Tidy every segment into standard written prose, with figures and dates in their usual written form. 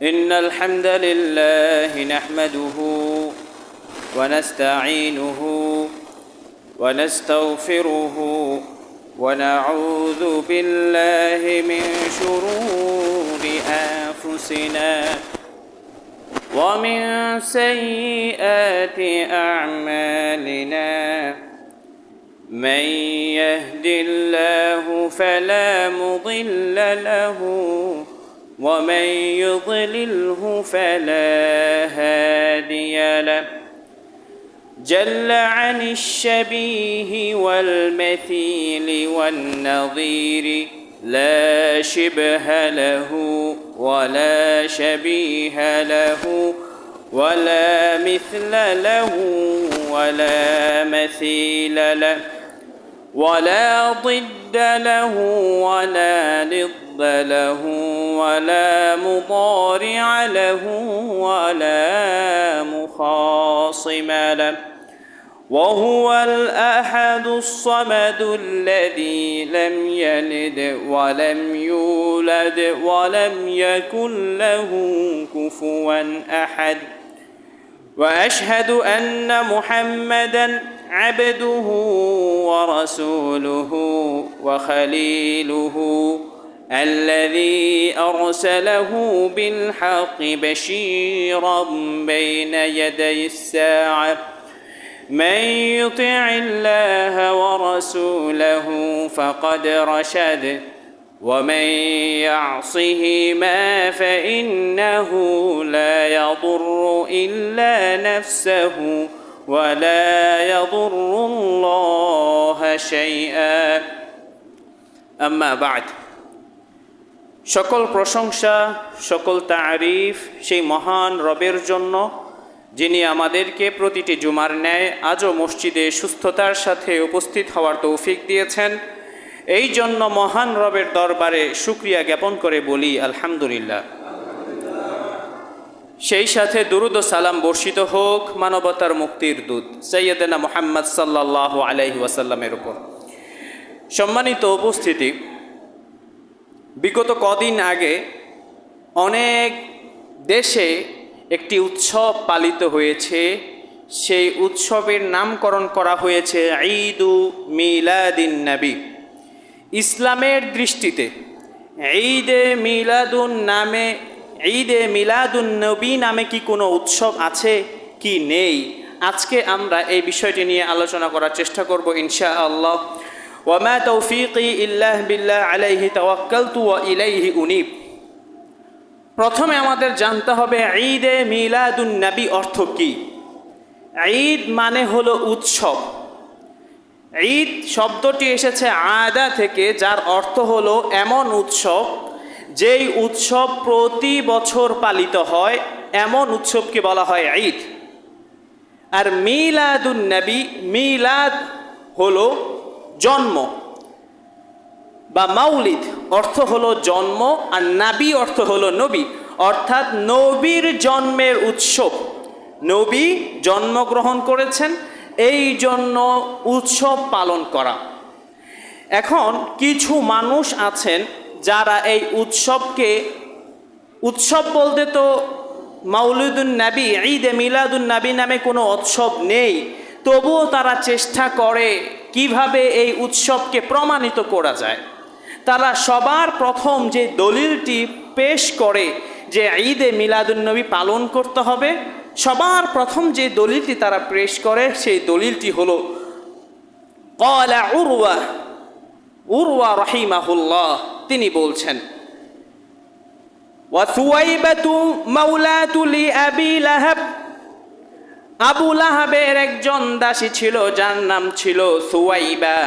إن الحمد لله نحمده ونستعينه ونستغفره ونعوذ بالله من شرور أنفسنا ومن سيئات أعمالنا من يهد الله فلا مضل له ومن يضلله فلا هادي له جل عن الشبيه والمثيل والنظير لا شبه له ولا شبيه له ولا مثل له ولا مثيل له ولا ضد له ولا ضد له ولا مضارع له ولا مخاصم له وهو الأحد الصمد الذي لم يلد ولم يولد ولم يكن له كفوا أحد وأشهد أن محمدًا عبده ورسوله وخليله الذي أرسله بالحق بشيرا بين يدي الساعة من يطع الله ورسوله فقد رشد ومن يعصهما فإنه لا يضر إلا نفسه ولا يضر الله شيئا أما بعد সকল প্রশংসা সকল তারিফ সেই মহান রবের জন্য যিনি আমাদেরকে প্রতিটি জুমার ন্যায় আজও মসজিদে সুস্থতার সাথে উপস্থিত হওয়ার তৌফিক দিয়েছেন। এই জন্য মহান রবের দরবারে শুকরিয়া জ্ঞাপন করে বলি আলহামদুলিল্লাহ। সেই সাথে দুরুদ ও সালাম বর্ষিত হোক মানবতার মুক্তির দূত সৈয়দনা মুহাম্মদ সাল্লাল্লাহু আলাইহি ওয়াসাল্লামের উপর। সম্মানিত উপস্থিতি, বিগত কদিন আগে অনেক দেশে একটি উৎসব পালিত হয়েছে। সেই উৎসবের নামকরণ করা হয়েছে ঈদু মিলাদিন নবী। ইসলামের দৃষ্টিতে ঈদে মিলাদুন নবী নামে কি কোনো উৎসব আছে কি নেই, আজকে আমরা এই বিষয়টি নিয়ে আলোচনা করার চেষ্টা করব ইনশাআল্লাহ। ওয়া মা তৌফিকি ইল্লা বিল্লাহ আলাইহি তাওয়াক্কালতু ওয়া ইলাইহি উনীব। প্রথমে আমাদের জানতে হবে ঈদে মিলাদুন নবী অর্থ কি। ঈদ মানে হলো উৎসব। ঈদ শব্দটি এসেছে আদা থেকে, যার অর্থ হলো এমন উৎসব যেই উৎসব প্রতি বছর পালিত হয়, এমন উৎসবকে বলা হয় ঈদ। আর মিলাদুন নবী, মিলাদ হলো জন্ম বা মাউলিদ অর্থ হলো জন্ম, আর নবী অর্থ হলো নবী, অর্থাৎ নবীর জন্মের উৎসব। নবী জন্মগ্রহণ করেছেন, এই জন্য উৎসব পালন করা। এখন কিছু মানুষ আছেন যারা এই উৎসবকে, উৎসব বলতে তো মাউলিদুন নবী, ঈদে মিলাদুন নবী নামে কোনো উৎসব নেই, তবুও তারা চেষ্টা করে কিভাবে এই উৎসবকে প্রমাণিত করা যায়। তারা সবার প্রথম যে দলিলটি পেশ করে যে ঈদে মিলাদুন নবী পালন করতে হবে, সবার প্রথম যে দলিলটি তারা পেশ করে সেই দলিলটি হলো ক্বালা উরওয়া রাহিমাহুল্লাহ, তিনি বলছেন ওয়া সুওয়াইবাতু মাওলাতু লিআবি লাহাব। আবু লাহাবের একজন দাসী ছিল যার নাম ছিল সুওয়াইবা।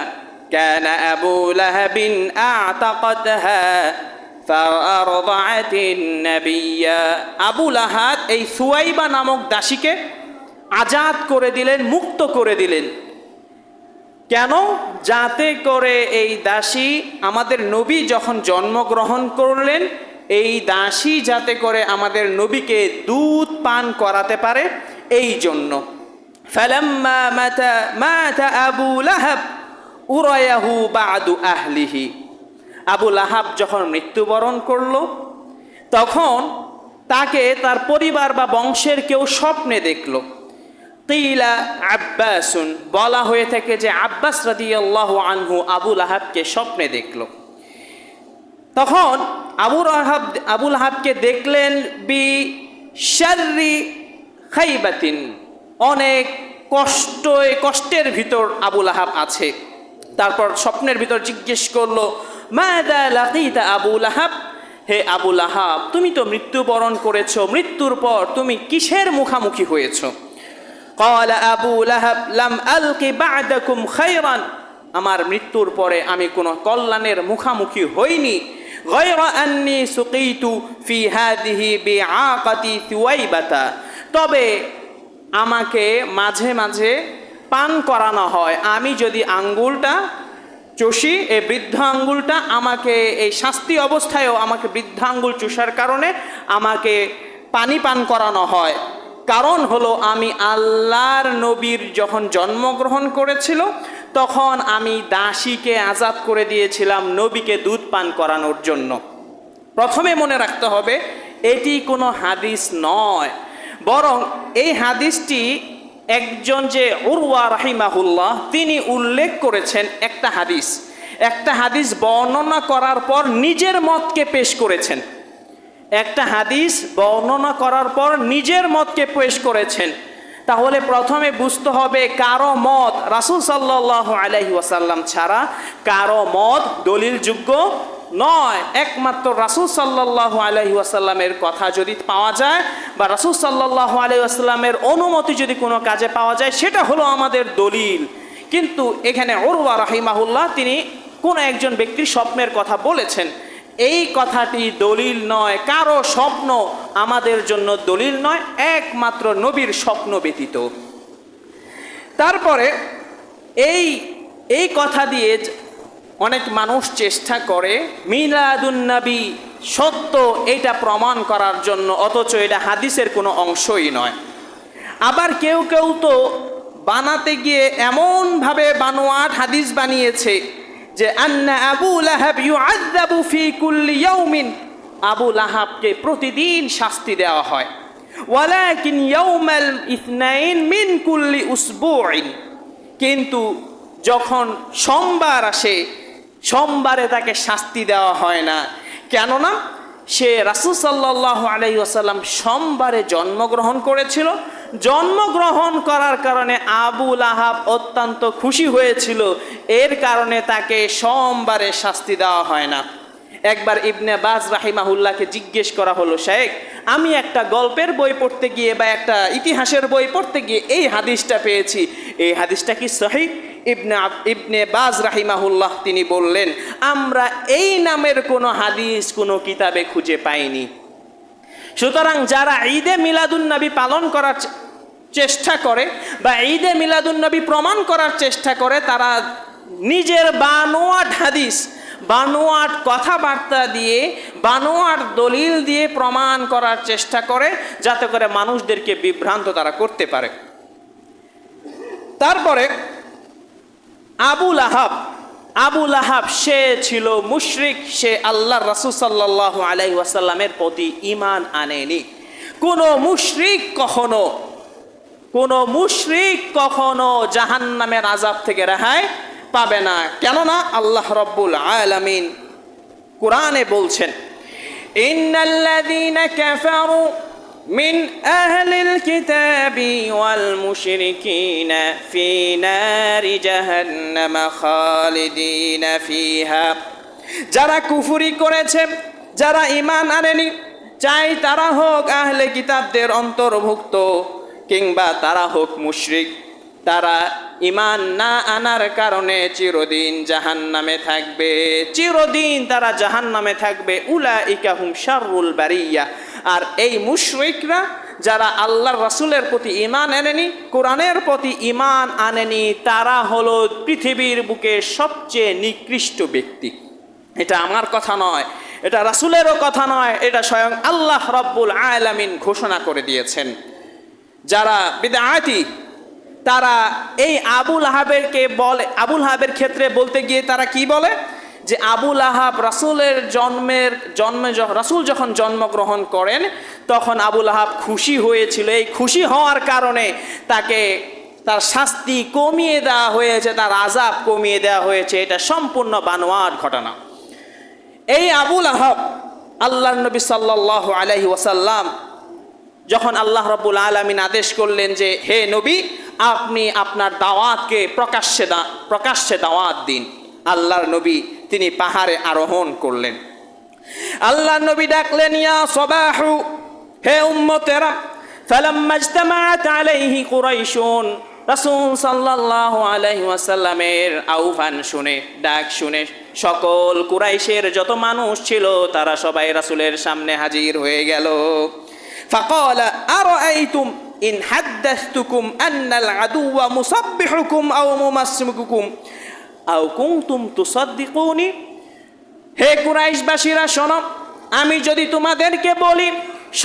কানা আবু লাহাবিন আ'তাকাতহা ফাআরদাআতিন নাবিয়্যা। আবু লাহাব এই সুওয়াইবা নামক দাসীকে আজাদ করে দিলেন, মুক্ত করে দিলেন। কেন? যাতে করে এই দাসী, আমাদের নবী যখন জন্মগ্রহণ করলেন, এই দাসী যাতে করে আমাদের নবীকে দুধ পান করাতে পারে, এই জন্য। ফালাম্মা মাতা আবু লাহাব উরায়াহু বাদু আহলিহি। আবু লাহাব যখন মৃত্যুবরণ করল, তখন তাকে তার পরিবার বা বংশের কেউ স্বপ্নে দেখল। কিলা আব্বাসুন, বলা হয়ে থাকে যে আব্বাস রাদিয়াল্লাহু আনহু আবু লাহাবকে স্বপ্নে দেখল। তখন আবু লাহাবকে দেখলেন বি শাররি খাইবাতিন, অনেক কষ্টের ভিতর আবু লাহাব আছে। তারপর স্বপ্নের ভিতর জিজ্ঞেস করলো, মাযা লাকিতা আবু লাহাব, হে আবু লাহাব তুমি তো মৃত্যুবরণ করেছো, মৃত্যুর পর তুমি কিসের মুখামুখি হয়েছো? ক্বালা আবু লাহাব লাম আলকি বা'দাকুম খায়রান, আমার মৃত্যুর পরে আমি কোনো কল্যাণের মুখামুখি হইনি। গায়রা আন্নী সুকিতু ফি হাযিহি বিআকাতি থুয়াইবাতা, তবে আমাকে মাঝে মাঝে পান করানো হয়। আমি যদি আঙ্গুলটা চষি, এই বৃদ্ধ আঙ্গুলটা আমাকে এই শাস্তি অবস্থায়ও আমাকে বৃদ্ধ আঙ্গুল চষার কারণে আমাকে পানি পান করানো হয়। কারণ হলো আমি আল্লাহর নবীর যখন জন্মগ্রহণ করেছিল তখন আমি দাসীকে আজাদ করে দিয়েছিলাম নবীকে দুধ পান করানোর জন্য। প্রথমে মনে রাখতে হবে এটি কোনো হাদিস নয়, বরং এই হাদিসটি একজন যে উরওয়া রাহিমাহুল্লাহ তিনি উল্লেখ করেছেন একটা হাদিস বর্ণনা করার পর নিজের মতকে পেশ করেছেন। একটা হাদিস বর্ণনা করার পর নিজের মতকে পেশ করেছেন। তাহলে প্রথমে বুঝতে হবে কারো মত রাসূল সাল্লাল্লাহু আলাইহি ওয়াসাল্লাম ছাড়া কারো মত দলিলযোগ্য নয়। একমাত্র রাসূল সাল্লাল্লাহু আলাইহি ওয়াসাল্লামের কথা যদি পাওয়া যায় বা রাসূল সাল্লাল্লাহু আলাইহি ওয়াসাল্লামের অনুমতি যদি কোনো কাজে পাওয়া যায় সেটা হলো আমাদের দলিল। কিন্তু এখানে উরওয়া রাহিমাহুল্লাহ তিনি কোন একজন ব্যক্তির স্বপ্নের কথা বলেছেন, এই কথাটি দলিল নয়, কারো স্বপ্ন আমাদের জন্য দলিল নয়, একমাত্র নবীর স্বপ্ন ব্যতীত। তারপরে এই কথা দিয়ে অনেক মানুষ চেষ্টা করে মিলাদুন নবী সত্য এটা প্রমাণ করার জন্য, অথচ এটা হাদিসের কোনো অংশই নয়। আবার কেউ কেউ তো বানাতে গিয়ে এমনভাবে বানোয়াট হাদিস বানিয়েছে যে আন্না আবু লাহাব ইউআযাবু ফি কুল্লি ইয়াউমিন, আবু লাহাবকে প্রতিদিন শাস্তি দেওয়া হয়। ওয়ালাকিন ইয়াউমাল ইসনাইন মিন কুল্লি উসবুইন, কিন্তু যখন সোমবার আসে সোমবারে তাকে শাস্তি দেওয়া হয় না। কেননা সে রাসূল সাল্লাল্লাহু আলাইহি ওয়াসাল্লাম সোমবারে জন্মগ্রহণ করেছিল। জন্মগ্রহণ করার কারণে আবু লাহাব অত্যন্ত খুশি হয়েছিল, এর কারণে তাকে সোমবারে শাস্তি দেওয়া হয় না। একবার ইবনে বাজ রাহিমাহুল্লাহকে জিজ্ঞেস করা হলো, শাইখ আমি একটা গল্পের বই পড়তে গিয়ে বা একটা ইতিহাসের বই পড়তে গিয়ে এই হাদিসটা পেয়েছি, এই হাদিসটা কি সহিহ? ইবনে বাজ রাহিমাহুল্লাহ তিনি বললেন, আমরা এই নামের কোনো হাদিস কোনো কিতাবে খুঁজে পাইনি। সুতরাং যারা ঈদে মিলাদুন্নবী পালন করার চেষ্টা করে বা ঈদে মিলাদুন্নবী প্রমাণ করার চেষ্টা করে, তারা নিজের বানোয়াট হাদিস, বানোয়াট কথাবার্তা দিয়ে, বানোয়াট দলিল দিয়ে প্রমাণ করার চেষ্টা করে, যাতে করে মানুষদেরকে বিভ্রান্ত তারা করতে পারে। তারপরে আবু লাহাব সে ছিল মুশরিক, সে আল্লাহর রাসূল সাল্লাল্লাহু আলাইহি ওয়াসাল্লামের প্রতি ঈমান আনেনি। কোন মুশরিক কখনো জাহান্নামের আযাব থেকে রেহাই পাবে না। কেননা আল্লাহ রাব্বুল আলামিন কোরআনে বলছেন, ইন্নাল্লাযীনা কাফারু মিন আহলিল কিতাবি ওয়াল মুশরিকিনা ফি নারি জাহান্নাম খালিদিনা ফিহা, যারা কুফরি করেছে, যারা ঈমান আনেনি, চাই তারা হোক আহলে কিতাবদের অন্তর্ভুক্ত কিংবা তারা হোক মুশরিক, তারা ঈমান না আনার কারণে চিরদিন জাহান্নামে থাকবে, চিরদিন তারা জাহান্নামে থাকবে। উলাইকা হুম শাররুল বারিয়া, আর এই মুশরিকরা যারা আল্লাহর রাসূলের প্রতি ঈমান আনেনি, কোরআনের প্রতি ঈমান আনেনি, তারা হলো পৃথিবীর বুকে সবচেয়ে নিকৃষ্ট ব্যক্তি। এটা আমার কথা নয়, এটা রাসূলেরও কথা নয়, এটা স্বয়ং আল্লাহ রাব্বুল আলামিন ঘোষণা করে দিয়েছেন। যারা বিদআতি তারা এই আবু লাহাবের ক্ষেত্রে বলতে গিয়ে তারা কি বলে যে আবু লাহাব রাসূল যখন জন্মগ্রহণ করেন তখন আবু লাহাব খুশি হয়েছিল। এই খুশি হওয়ার কারণে তাকে তার শাস্তি কমিয়ে দেওয়া হয়েছে, তার আযাব কমিয়ে দেওয়া হয়েছে। এটা সম্পূর্ণ বানোয়াট ঘটনা। এই আবু লাহাব আল্লাহর নবী সাল্লাল্লাহু আলাইহি ওয়াসাল্লাম যখন আল্লাহ রাব্বুল আলামিন আদেশ করলেন যে হে নবী, আপনি আপনার দাওয়াতকে প্রকাশ্যে দাওয়াত দিন, আল্লাহর নবী তিনি পাহাড়ে আরোহণ করলেন। আল্লাহর নবী ডাকলেন, ইয়া সবাহু, হে উম্মতেরা। ফালাম্মা ইজতামাআত আলাইহি কুরাইশুন, রাসূল সাল্লাল্লাহু আলাইহি ওয়াসাল্লামের আহ্বান শুনে, ডাক শুনে সকল কুরাইশের যত মানুষ ছিল তারা সবাই রাসূলের সামনে হাজির হয়ে গেল। ফাকালা আরাআইতুম ইন হাদ্দাসতুকুম আন্নাল আদুওয়া মুসাব্বিহুকুম আও মুমাসসিকুকুম আও কুনতুম তুসাদ্দিকুনি। হে কুরাইশবাসীরা শোনো, আমি যদি তোমাদেরকে বলি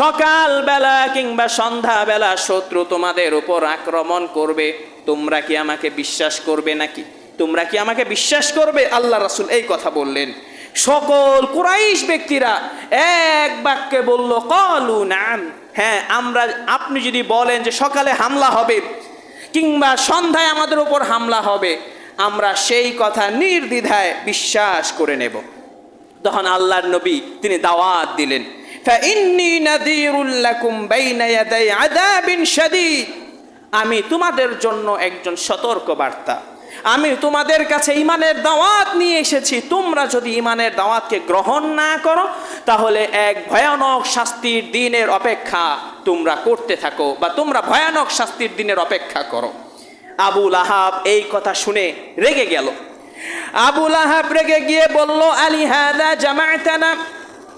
সকালবেলা কিংবা সন্ধ্যাবেলা শত্রু তোমাদের উপর আক্রমণ করবে, তোমরা কি আমাকে বিশ্বাস করবে নাকি? তোমরা কি আমাকে বিশ্বাস করবে? আল্লাহ রাসূল এই কথা বললেন। সকল কুরাইশ ব্যক্তিরা এক বাক্যে বলল, ক্বালু নাম, হ্যাঁ আমরা, আপনি যদি বলেন যে সকালে হামলা হবে কিংবা সন্ধ্যায় আমাদের উপর হামলা হবে, আমরা সেই কথা নির্দ্বিধায় বিশ্বাস করে নেব। তখন আল্লাহর নবী তিনি দাওয়াত দিলেন, ফাইন্নী নাযীরুল লাকুম বাইনা ইয়াদাই আযাবিন শাদীদ, আমি তোমাদের জন্য একজন সতর্ক বার্তা, আমি তোমাদের কাছে ঈমানের দাওয়াত নিয়ে এসেছি। তোমরা যদি ঈমানের দাওয়াতকে গ্রহণ না করো তাহলে এক ভয়ানক শাস্তির দিনের অপেক্ষা তোমরা করতে থাকো, বা তোমরা ভয়ানক শাস্তির দিনের অপেক্ষা করো। আবু লাহাব এই কথা শুনে রেগে গেল। আবু লাহাব রেগে গিয়ে বলল, আলি হাযা জামা'তানা,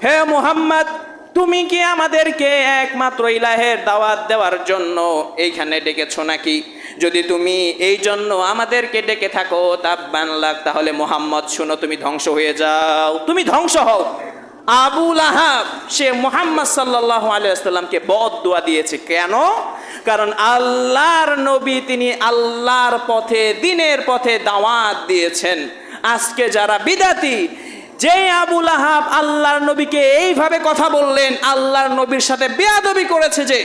হে মুহাম্মদ, তুমি কি আমাদেরকে একমাত্র ইলাহের দাওয়াত দেওয়ার জন্য এইখানে ডেকেছো নাকি? যদি তুমি এই জন্য আমাদেরকে ডেকে থাকো তাব্বান লাক, তাহলে মুহাম্মদ শুনো, তুমি ধ্বংস হয়ে যাও, তুমি ধ্বংস হও। আবু লাহাব সে মুহাম্মদ সাল্লাল্লাহু আলাইহি ওয়াসাল্লামকে বদদুয়া দিয়েছে। কেন? কারণ আল্লাহর নবী তিনি আল্লাহর পথে, দ্বীনের পথে দাওয়াত দিয়েছেন। আজকে যারা বিদাতি, যে আবু লাহাব আল্লাহর নবীকে এইভাবে কথা বললেন, আল্লাহর নবীর সাথে বেয়াদবি করেছে, যে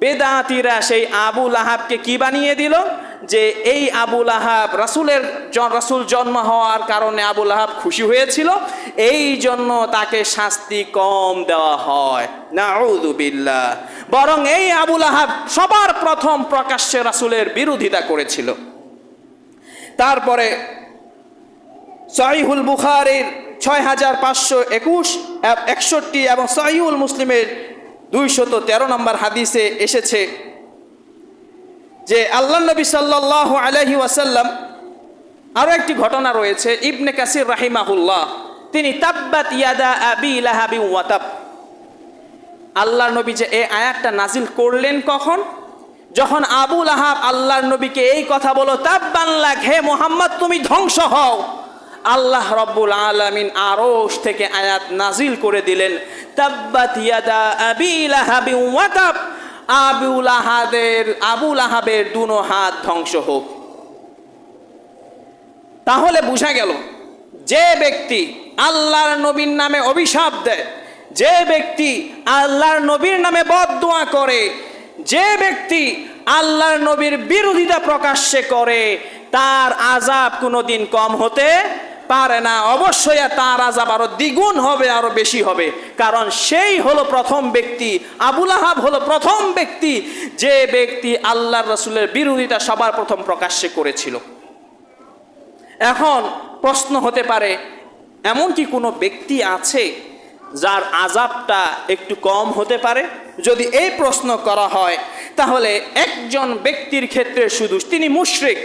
বেদাতিরা সেই আবু লাহাবকে কি বানিয়ে দিল? যে এই আবু লাহাব রাসূল জন্ম হওয়ার কারণে আবু লাহাব খুশি হয়েছিল, এই জন্য তাকে শাস্তি কম দেওয়া হয়। নাউযু বিল্লাহ। বরং এই আবু লাহাব সবার প্রথম প্রকাশ্যে রাসূলের বিরোধিতা করেছিল। তারপরে সহিহুল বুখারীর 6521 এবং সহিহুল মুসলিমের 213 নম্বর হাদিসে এসেছে যে আল্লাহ নবী সাল্লাল্লাহু আলাইহি ওয়াসাল্লাম, আরো একটি ঘটনা রয়েছে, ইবনে কাসির রাহিমাহুল্লাহ তিনি তাব্বাত ইয়াদা আবি লাহাবি ওয়া তাব, আল্লাহর নবী যে এই আয়াতটা নাজিল করলেন কখন? যখন আবু লাহাব আল্লাহর নবীকে এই কথা বলো, তাব্বান লাক, হে মুহাম্মদ তুমি ধ্বংস হও, আল্লাহ রাব্বুল আলামিন আরশ থেকে আয়াত নাজিল করে দিলেন, তাব্বাত ইয়াদা আবি লাহাবি ওয়া তাব, আবু লাহাবের দুনো হাত ধ্বংস হোক। তাহলে বোঝা গেল, যে ব্যক্তি আল্লাহর নবীর নামে অভিশাপ দেয়, যে ব্যক্তি আল্লাহর নবীর নামে বদদুয়া করে, যে ব্যক্তি আল্লাহর নবীর বিরোধিতা প্রকাশ্যে করে, তার আযাব কোনোদিন কম হতে পারে না। অবশ্যই তার আযাব আরো দ্বিগুণ হবে, আরো বেশি হবে। কারণ সেই হলো প্রথম ব্যক্তি, আবু লাহাব হলো প্রথম ব্যক্তি, যে ব্যক্তি আল্লাহর রাসূলের বিরোধিতা সবার প্রথম প্রকাশ্যে করেছিল। এখন প্রশ্ন হতে পারে, এমন কি কোনো ব্যক্তি আছে যার আযাবটা একটু কম হতে পারে? যদি এই প্রশ্ন করা হয় তাহলে একজন ব্যক্তির ক্ষেত্রে শুধু তিনি মুশরিক,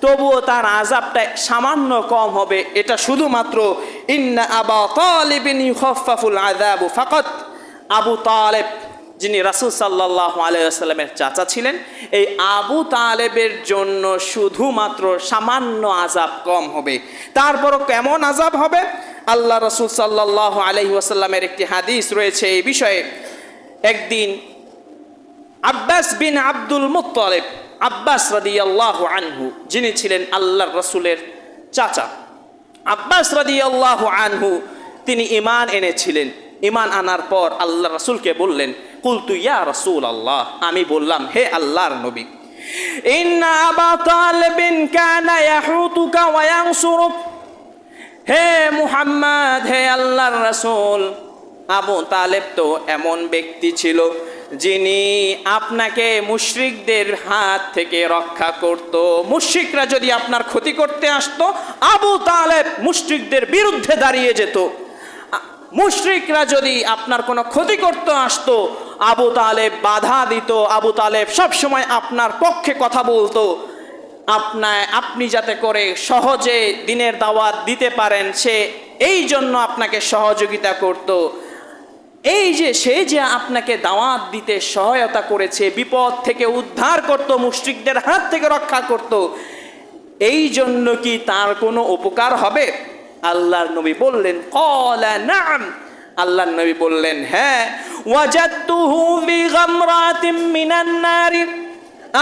তবুও তার আযাবটা সামান্য কম হবে। এটা শুধুমাত্র ইন্না আবা তালিবিন ইউখাফফাফুল আযাবু ফাকাত, আবু তালেব যিনি রাসূল সাল্লাল্লাহু আলাইহি ওয়াসাল্লামের চাচা ছিলেন, এই আবু তালেবের জন্য শুধুমাত্র সামান্য আযাব কম হবে। তারপরও কেমন আযাব হবে? আল্লাহ রাসূল সাল্লাল্লাহু আলাইহি ওয়াসাল্লামের একটি হাদিস রয়েছে এই বিষয়ে। একদিন আব্বাস বিন আব্দুল মুত্তালিব, আব্বাস রাদিয়াল্লাহু আনহু যিনি ছিলেন আল্লাহর রাসূলের চাচা, আব্বাস রাদিয়াল্লাহু আনহু তিনি ঈমান এনেছিলেন। ঈমান আনার পর আল্লাহ রাসূলকে বললেন, কুলতু ইয়া রাসূলাল্লাহ, আমি বললাম হে আল্লাহর নবী, ইন্না আবা তালিবিন কানা ইয়াহুতুকা ওয়া ইয়ানসুরুক, হে মুহাম্মদ, হে আল্লাহর রাসূল, আবু তালেব তো এমন ব্যক্তি ছিল যিনি আপনাকে মুশরিকদের হাত থেকে রক্ষা করত। মুশরিকরা যদি আপনার ক্ষতি করতে আসতো, আবু তালেব মুশরিকদের বিরুদ্ধে দাঁড়িয়ে যেত। মুশরিকরা যদি আপনার কোনো ক্ষতি করতে আসতো, আবু তালেব বাধা দিত। আবু তালেব সবসময় আপনার পক্ষে কথা বলতো। আপনি যাতে করে সহজে দিনের দাওয়াত দিতে পারেন, সে এই জন্য আপনাকে সহযোগিতা করত। এই যে সে যে আপনাকে দাওয়াত দিতে সহায়তা করেছে, বিপদ থেকে উদ্ধার করত, মুশরিকদের হাত থেকে রক্ষা করত, এই জন্য কি তার কোনো উপকার হবে? আল্লাহর নবী বললেন, ক্বালা নাম, আল্লাহর নবী বললেন হ্যাঁ, ওয়াজাদতুহু ফি গামরাতিন মিনান নার,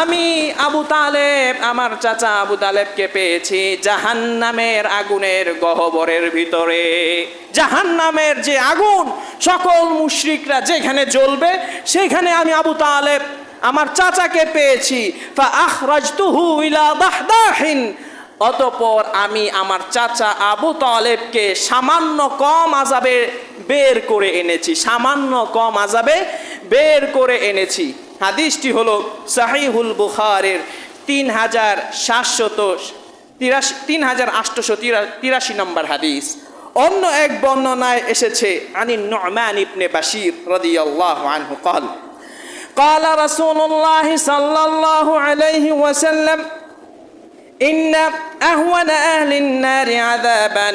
আমি আবু তালেব, আমার চাচা আবু তালেবকে পেয়েছি জাহান্নামের আগুনের গহ্বরের ভিতরে। জাহান্নামের যে আগুন, সকল মুশরিকরা যেখানে জ্বলবে, সেখানে আমি আবু তালেব আমার চাচাকে পেয়েছি। ফা আখরাজতুহু ইলা দাহদাহিন, অতঃপর আমি আমার চাচা আবু তালেবকে সামান্য কম আযাবে বের করে এনেছি, সামান্য কম আযাবে বের করে এনেছি। হাদিসটি হলো সাহিহুল বুখারীর 3883 নম্বর হাদিস। অন্য এক বর্ণনায় এসেছে, আনিন নু'মান ইবনে বাশির রাদিয়াল্লাহু আনহু قال قال رسول الله صلى الله عليه وسلم إن أهون أهل النار عذابا,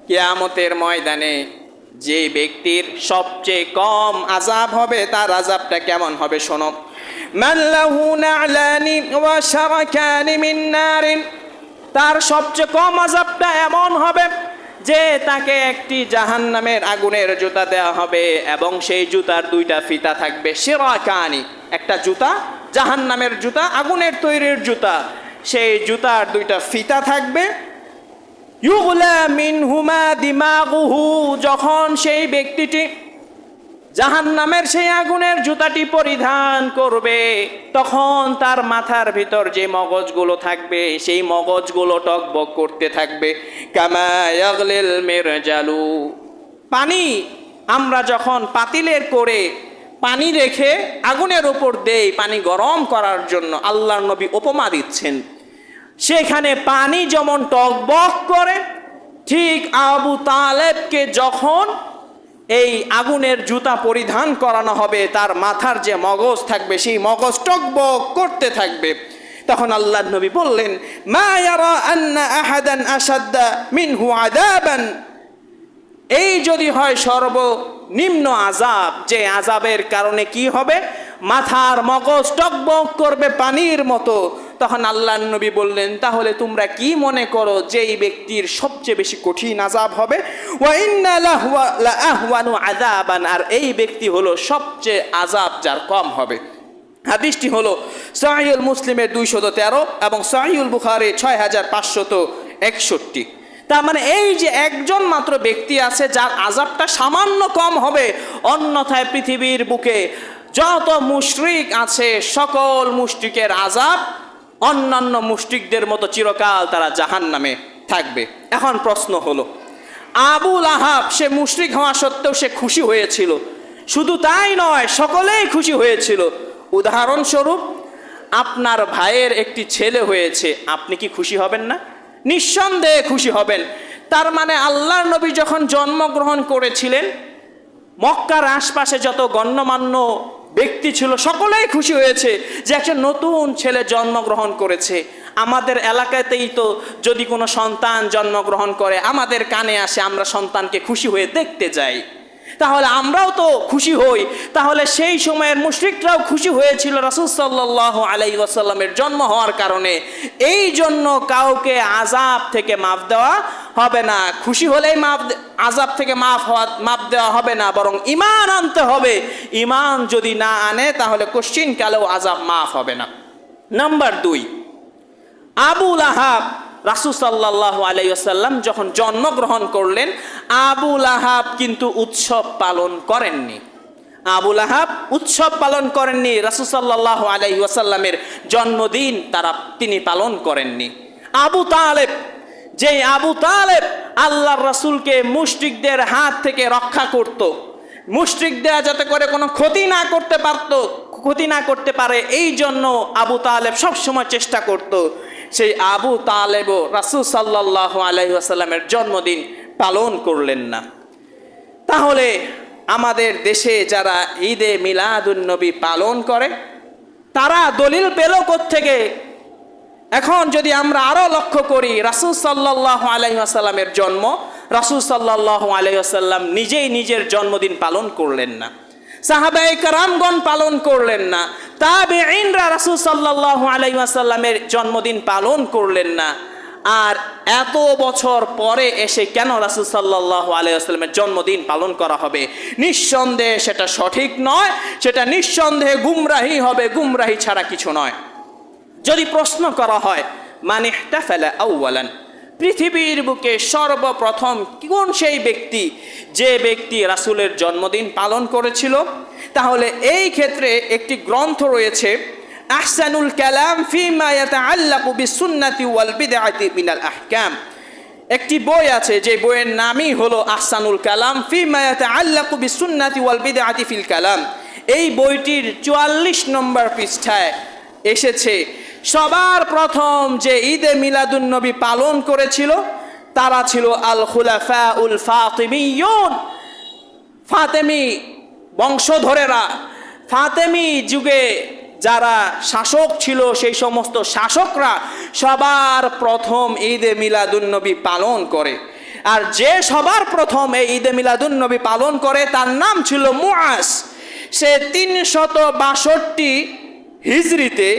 কিয়ামতের ময়দানে যে ব্যক্তির সবচেয়ে কম আযাব হবে, তার আযাবটা কেমন হবে শোনো। মান লাহু না'লানি ওয়া শারাকানি মিন নারিন, তার সবচেয়ে কম আযাবটা এমন হবে যে তাকে একটি জাহান্নামের আগুনের জুতা দেওয়া হবে এবং সেই জুতার দুইটা ফিতা থাকবে। শিরাকানি, একটা জুতা, জাহান্নামের জুতা, আগুনের তৈরির জুতা, সেই জুতার দুইটা ফিতা থাকবে। ইউগলা মিনহুমা দিমাগুহু, যখন সেই ব্যক্তিটি জাহান্নামের সেই আগুনের জুতাটি পরিধান করবে, তখন তার মাথার ভিতর যে মগজগুলো থাকবে, সেই মগজগুলো টকবক করতে থাকবে। কামা ইয়াগলিল মিরজালু, পানি আমরা যখন পাতিলের করে পানি রেখে আগুনের উপর দেই পানি গরম করার জন্য, আল্লাহর নবী উপমা দিচ্ছেন, সেখানে পানি যেমন টকবক করে, ঠিক আবু তালেবকে যখন এই আগুনের জুতা পরিধান করানো হবে, তার মাথার যে মগজ থাকবে, সেই মগজ টকবক করতে থাকবে। তখন আল্লাহর নবী বললেন, মা ইয়ারা আন্না আহাদান আশাদ্দা মিনহু আযাবান, এই যদি হয় সর্বনিম্ন আযাব, যে আযাবের কারণে কি হবে, মাথার মগজ টকবক করবে পানির মতো, তখন আল্লাহর নবী বললেন, তাহলে তোমরা কি মনে করো যে এই ব্যক্তির সবচেয়ে বেশি কঠিন আযাব হবে? ওয়া ইন্না লাহু লা আহওয়ানু আযাবান, আর এই ব্যক্তি হলো সবচেয়ে আযাব যার কম হবে। হাদিসটি হলো সহিহুল মুসলিমের 213 এবং সহিহুল বুখারী 6561। তার মানে এই যে একজন মাত্র ব্যক্তি আছে যার আযাবটা সামান্য কম হবে, অন্যথায় পৃথিবীর বুকে যত মুশরিক আছে, সকল মুশরিকের আযাব অন্যান্য মুশরিকদের মতো চিরকাল তারা জাহান্নামে থাকবে। এখন প্রশ্ন হলো, আবু লাহাব সে মুশরিক হওয়া সত্ত্বেও সে খুশি হয়েছিল, শুধু তাই নয়, সকলেই খুশি হয়েছিল। উদাহরণস্বরূপ, আপনার ভাইয়ের একটি ছেলে হয়েছে, আপনি কি খুশি হবেন না? নিঃসন্দেহে খুশি হবেন। তার মানে আল্লাহর নবী যখন জন্মগ্রহণ করেছিলেন, মক্কার আশপাশে যত গণ্যমান্য ব্যক্তি ছিল, সকলেই খুশি হয়েছে যে একটা নতুন ছেলে জন্মগ্রহণ করেছে। আমাদের এলাকাতেই তো যদি কোনো সন্তান জন্মগ্রহণ করে, আমাদের কানে আসে, আমরা সন্তানকে খুশি হয়ে দেখতে যাই, তাহলে আমরাও তো খুশি হই। তাহলে সেই সময়ের মুশরিকরাও খুশি হয়েছিল রাসূল সাল্লাল্লাহু আলাইহি ওয়াসাল্লামের জন্ম হওয়ার কারণে। এই জন্য কাউকে আযাব থেকে মাফ দেওয়া হবে না। খুশি হলেই আযাব থেকে মাফ দেওয়া হবে না, বরং ঈমান আনতে হবে। ঈমান যদি না আনে তাহলে কোশ্চিন কালেও আযাব মাফ হবে না। নাম্বার 2, আবু লাহাব রাসূল সাল্লাল্লাহু আলাইহি ওয়াসাল্লাম যখন জন্মগ্রহণ করলেন, আবু লাহাব কিন্তু উৎসব পালন করেননি। আবু লাহাব উৎসব পালন করেননি, রাসূল সাল্লাল্লাহু আলাইহি ওয়াসাল্লামের জন্মদিন তিনি পালন করেননি। আবু তালেব, যে আবু তালেব আল্লাহর রাসূলকে মুশরিকদের হাত থেকে রক্ষা করত, মুশরিকরা যাতে করে কোনো ক্ষতি না করতে পারে, এই জন্য আবু তালেব সবসময় চেষ্টা করত। সেই আবু তালেবও রাসূল সাল্লাল্লাহু আলাইহি ওয়াসাল্লামের জন্মদিন পালন করলেন না। তাহলে আমাদের দেশে যারা ঈদে মিলাদুন্নবী পালন করে, তারা দলিল পেল কোত্থেকে? এখন যদি আমরা আরো লক্ষ্য করি, রাসূল সাল্লাল্লাহু আলাইহি ওয়াসাল্লামের জন্ম, রাসূল সাল্লাল্লাহু আলাইহি ওয়াসাল্লাম নিজেই নিজের জন্মদিন পালন করলেন না, সাহাবায়ে কেরামগণ পালন করলেন না, তাবেঈনরা রাসূল সাল্লাল্লাহু আলাইহি ওয়াসাল্লামের জন্মদিন পালন করলেন না। আর এত বছর পরে এসে কেন রাসূল সাল্লাল্লাহু আলাইহি ওয়াসাল্লামের জন্মদিন পালন করা হবে? নিঃসন্দেহে সেটা সঠিক নয়, সেটা নিঃসন্দেহে গুমরাহি হবে, গুমরাহি ছাড়া কিছু নয়। যদি প্রশ্ন করা হয় মান ইহতাফালা আউওয়ালান, পৃথিবীর বুকে সর্বপ্রথম কোন সেই ব্যক্তি যে ব্যক্তি রাসূলের জন্মদিন পালন করেছিল, তাহলে এই ক্ষেত্রে একটি গ্রন্থ রয়েছে, আহসানুল কালাম ফিমা ইয়াতাআল্লাকু বিসুন্নতি ওয়াল বিদআতি মিনাল আহকাম। একটি বই আছে, যে বইয়ের নামই হলো আহসানুল কালাম ফিমা ইয়াতাআল্লাকু বিসুন্নতি ওয়াল বিদআতি ফিল কালাম। এই বইটির 44 নম্বর পৃষ্ঠায় এসেছে, সবার প্রথম যে ঈদে মিলাদুন্নবী পালন করেছিল তারা ছিল আল খুলাফাউল ফাতিমিয়ুন, ফাতেমি বংশধরেরা। ফাতেমি যুগে যারা শাসক ছিল, সেই সমস্ত শাসকরা সবার প্রথম ঈদে মিলাদুন্নবী পালন করে। আর যে সবার প্রথম এই ঈদে মিলাদুন্নবী পালন করে তার নাম ছিল মুআজ। সে 362 হিজরিতে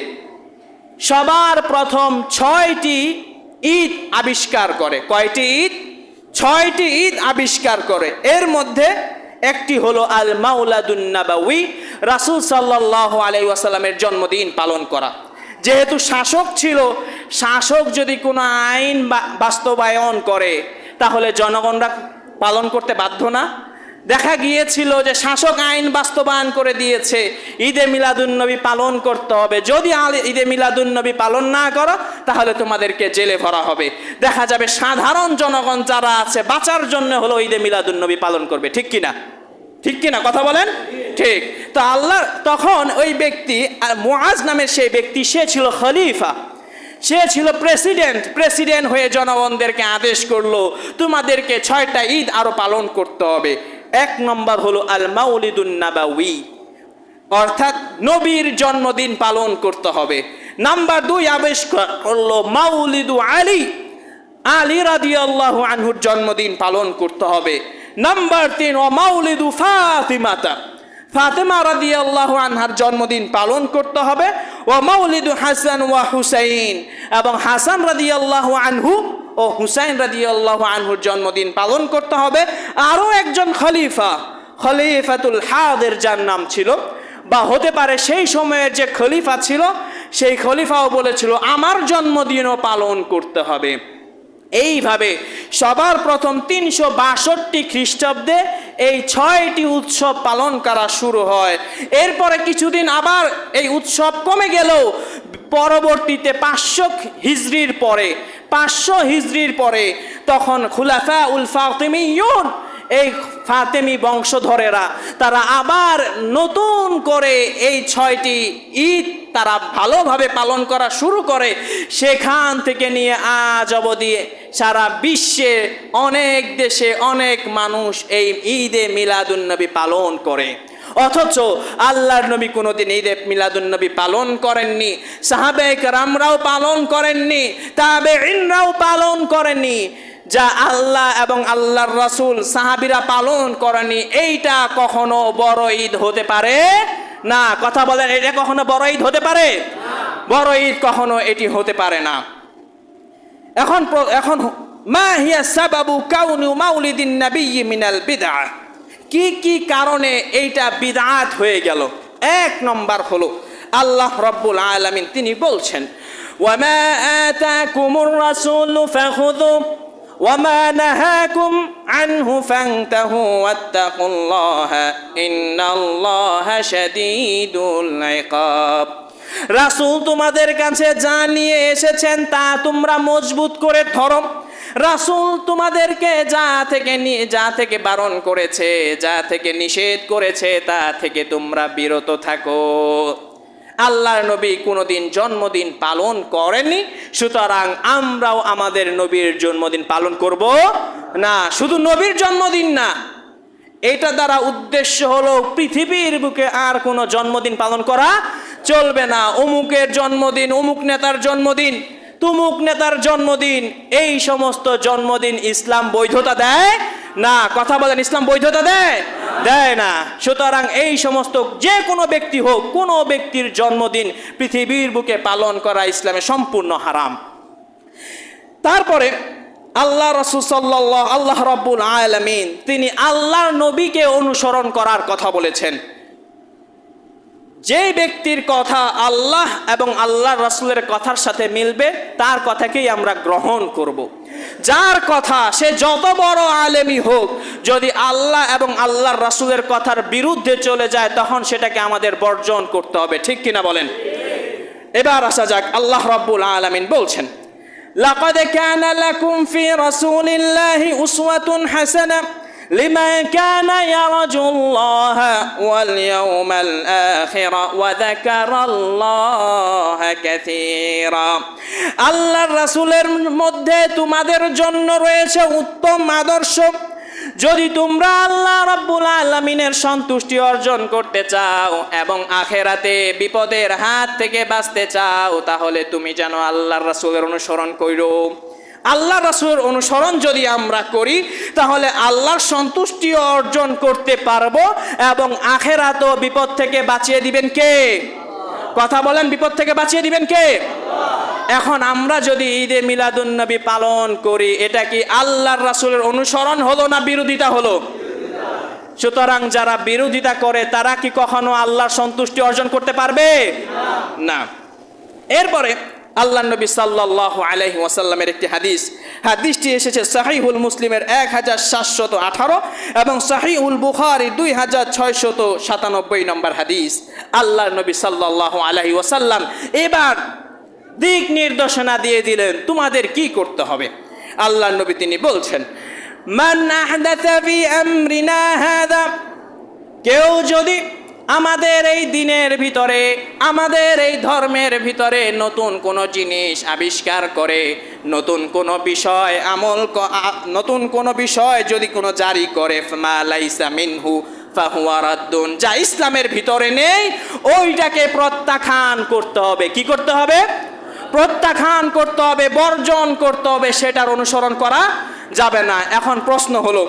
সবার প্রথম 6টি ঈদ আবিষ্কার করে। কয়টি ঈদ? 6টি ঈদ আবিষ্কার করে। এর মধ্যে একটি হলো আল মাউলাদুন নাবাউই, রাসূল সাল্লাল্লাহু আলাইহি ওয়াসাল্লামের জন্মদিন পালন করা। যেহেতু শাসক ছিল, শাসক যদি কোনো আইন বাস্তবায়ন করে তাহলে জনগণরা পালন করতে বাধ্য না? দেখা গিয়েছিল যে শাসক আইন বাস্তবায়ন করে দিয়েছে, ঈদে মিলাদুন্নবী পালন করতে হবে, যদি ঈদে মিলাদুন্নবী পালন না করো তাহলে তোমাদেরকে জেলে ভরা হবে। দেখা যাবে সাধারণ জনগণ যারা আছে বাঁচার জন্য হলো ঈদে মিলাদুন্নবী পালন করবে। ঠিক কিনা? ঠিক কিনা? কথা বলেন। ঠিক। তো আল্লাহ তখন ওই ব্যক্তি, মুআজ নামের সেই ব্যক্তি, সে ছিল খলিফা, সে ছিল প্রেসিডেন্ট হয়ে জনগণদেরকে আদেশ করলো, তোমাদেরকে 6টা ঈদ আরো পালন করতে হবে। 1 নম্বর হলো আল মাউলিদুন নাবাউই, অর্থাৎ নবীর জন্মদিন পালন করতে হবে। নাম্বার 2 আবিষ্কার করলো মাউলিদু আলী রাদিয়াল্লাহু আনহুর জন্মদিন পালন করতে হবে। নাম্বার 3 ও মাউলিদু ফাতেমা রাদিয়াল্লাহু আনহার জন্মদিন পালন করতে হবে। ও মাউলিদু হাসান ওয়া হুসাইন, এবং হাসান রাদিয়াল্লাহু আনহু ও হুসাইন রাদিয়াল্লাহু আনহুর জন্মদিন পালন করতে হবে। আরও একজন খলিফাতুল হাদির যার নাম ছিল, বা হতে পারে সেই সময়ের যে খলিফা ছিল সেই খলিফাও বলেছিল আমার জন্মদিনও পালন করতে হবে। এইভাবে সবার প্রথম 362 খ্রিস্টাব্দে এই 6টি উৎসব পালন করা শুরু হয়। এরপরে কিছুদিন আবার এই উৎসব কমে গেল। পরবর্তীতে 500 হিজরির পরে তখন খুলাফাউল ফাতিমিয়ুন, এই ফাতেমি বংশধরেরা, তারা আবার নতুন করে এই 6টি ঈদ তারা ভালোভাবে পালন করা শুরু করে। সেখান থেকে নিয়ে আজ অবধি সারা বিশ্বে অনেক দেশে অনেক মানুষ এই ঈদে মিলাদুন্নবী পালন করে। অথচ আল্লাহর নবী কোনোদিন ঈদে মিলাদুন্নবী পালন করেননি, সাহাবায়ে কেরামরাও পালন করেননি, তাবেঈনরাও পালন করেননি। যা আল্লাহ এবং আল্লাহর রাসূল সাহাবীরা পালন করেনি, এইটা কখনো বড় ঈদ হতে পারে না। কথা বলেন, এটা কখনো বড় ঈদ হতে পারে? বড় ঈদ কখনো এটি হতে পারে না। এখন মা হিয়া সাবাবু কাউনি মাউলিদিন নবিয়্যি মিনাল বিদআহ, কি কারণে এইটা বিদআত হয়ে গেল? 1 নম্বর হলো আল্লাহ রাব্বুল আলামিন তিনি বলছেন وما آتاكم الرسول فخذوه وما نهاكم عنه فانتهوا واتقوا الله إن الله شديد العقاب। রাসূল তোমাদের কাছে যা নিয়ে এসেছেন তা তোমরা মজবুত করে ধরো। রাসূল তোমাদেরকে যা থেকে বারণ করেছে, যা থেকে নিষেধ করেছে তা থেকে তোমরা বিরত থাকো। আল্লাহর নবী কোনোদিন জন্মদিন পালন করেননি, সুতরাং আমরাও আমাদের নবীর জন্মদিন পালন করব না। শুধু নবীর জন্মদিন না, এটা দ্বারা উদ্দেশ্য হলো পৃথিবীর বুকে আর কোনো জন্মদিন পালন করা চলবে না। অমুকের জন্মদিন, অমুক নেতার জন্মদিন, তুমুক নেতার জন্মদিন, এই সমস্ত জন্মদিন ইসলাম বৈধতা দেয় না। কথা বলেন, ইসলাম বৈধতা দেয় না। সুতরাং এই সমস্ত যে কোনো ব্যক্তি হোক, কোনো ব্যক্তির জন্মদিন পৃথিবীর বুকে পালন করা ইসলামে সম্পূর্ণ হারাম। তারপরে আল্লাহ রাসূল সাল্লাল্লাহু আল্লাহ রাব্বুল আলামিন তিনি আল্লাহর নবীকে অনুসরণ করার কথা বলেছেন। যে ব্যক্তির কথা আল্লাহ এবং আল্লাহর রাসূলের কথার সাথে মিলবে তার কথাকেই আমরা গ্রহণ করব। যার কথা সে যত বড় আলেমই হোক, যদি আল্লাহ এবং আল্লাহর রাসূলের কথার বিরুদ্ধে চলে যায় তখন সেটাকে আমাদের বর্জন করতে হবে। ঠিক কিনা বলেন? এবার আসা যাক, আল্লাহ রাব্বুল আলামিন বলছেন, লাকাদ কানা লাকুম ফি রাসূলিল্লাহি উসওয়াতুন হাসানাহ লিমান কানা ইয়ারজুল্লাহা ওয়াল ইয়াউমাল আখির ওয়া যাকারাল্লাহা কাসীরা। আল্লাহর রাসূলের মধ্যে তোমাদের জন্য রয়েছে উত্তম আদর্শ। যদি তোমরা আল্লাহ রাব্বুল আলামিনের সন্তুষ্টি অর্জন করতে চাও এবং আখেরাতে বিপদের হাত থেকে বাঁচতে চাও, তাহলে তুমি যেন আল্লাহর রাসূলের অনুসরণ করো। আল্লাহর রাসূলের অনুসরণ যদি আমরা করি তাহলে আল্লাহর সন্তুষ্টি অর্জন করতে পারবো এবং আখেরাতেও বিপদ থেকে বাঁচিয়ে দিবেন কে? কথা বলেন, বিপদ থেকে বাঁচিয়ে দিবেন কে? এখন আমরা যদি ঈদে মিলাদুন নবী পালন করি, এটা কি আল্লাহর রাসূলের অনুসরণ হলো না বিরোধিতা হলো? সুতরাং যারা বিরোধিতা করে তারা কি কখনো আল্লাহর সন্তুষ্টি অর্জন করতে পারবে না। এরপরে আল্লাহর নবী সাল্লাল্লাহু আলাইহি ওয়াসাল্লামের একটি হাদিসটি এসেছে সহিহুল মুসলিমের 1718 এবং সহিহুল বুখারী 2697 নম্বর হাদিস। আল্লাহর নবী সাল্লাল্লাহু আলাইহি ওয়াসাল্লাম এবার দিক নির্দেশনা দিয়ে দিলেন তোমাদের কি করতে হবে। আল্লাহর নবী তিনি বলছেন, মান আহদাথা ফি আমরিনা হাদা, কেউ যদি আমাদের এই দিনের ভিতরে, আমাদের এই ধর্মের ভিতরে নতুন কোনো জিনিস আবিষ্কার করে, নতুন কোনো বিষয় নতুন কোনো বিষয় যদি কোনো জারি করে, মা লাইসা মিনহু ফাহুয়া রাদ্দুন, যা ইসলামের ভিতরে নেই ওইটাকে প্রত্যাখ্যান করতে হবে। কি করতে হবে? প্রত্যাখ্যান করতে হবে, বর্জন করতে হবে, সেটার অনুসরণ করা যাবে না। এখন প্রশ্ন হলো,